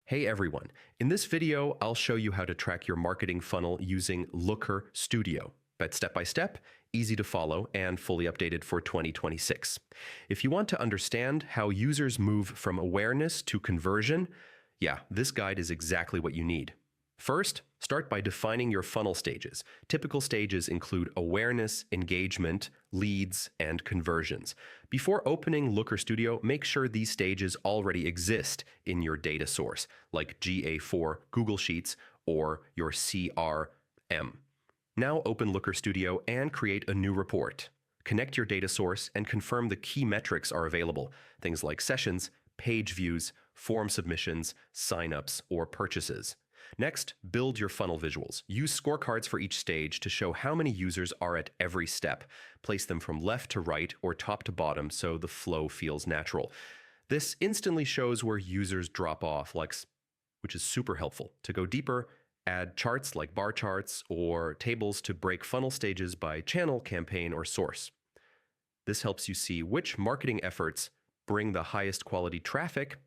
Hey everyone, in this video, I'll show you how to track your marketing funnel using Looker Studio. But step by step, easy to follow, and fully updated for 2026. If you want to understand how users move from awareness to conversion, this guide is exactly what you need. First, start by defining your funnel stages. Typical stages include awareness, engagement, leads, and conversions. Before opening Looker Studio, make sure these stages already exist in your data source, like GA4, Google Sheets, or your CRM. Now open Looker Studio and create a new report. Connect your data source and confirm the key metrics are available, things like sessions, page views, form submissions, signups, or purchases. Next, build your funnel visuals. Use scorecards for each stage to show how many users are at every step. Place them from left to right or top to bottom so the flow feels natural. This instantly shows where users drop off, which is super helpful. To go deeper, add charts like bar charts or tables to break funnel stages by channel, campaign, or source. This helps you see which marketing efforts bring the highest quality traffic,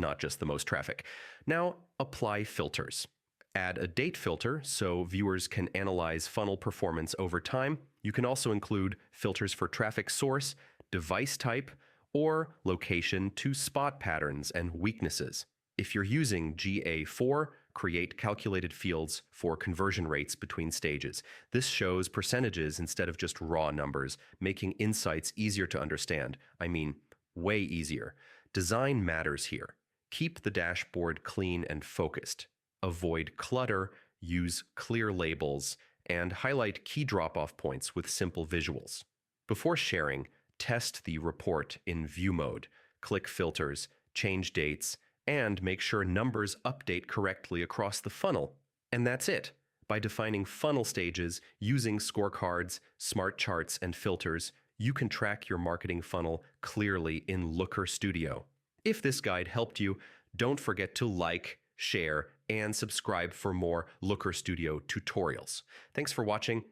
not just the most traffic. Now, apply filters. Add a date filter so viewers can analyze funnel performance over time. You can also include filters for traffic source, device type, or location to spot patterns and weaknesses. If you're using GA4, create calculated fields for conversion rates between stages. This shows percentages instead of just raw numbers, making insights easier to understand. I mean, way easier. Design matters here. Keep the dashboard clean and focused. Avoid clutter, use clear labels, and highlight key drop-off points with simple visuals. Before sharing, test the report in view mode. Click filters, change dates, and make sure numbers update correctly across the funnel. And that's it. By defining funnel stages, using scorecards, smart charts, and filters, you can track your marketing funnel clearly in Looker Studio. If this guide helped you, don't forget to like, share, and subscribe for more Looker Studio tutorials. Thanks for watching.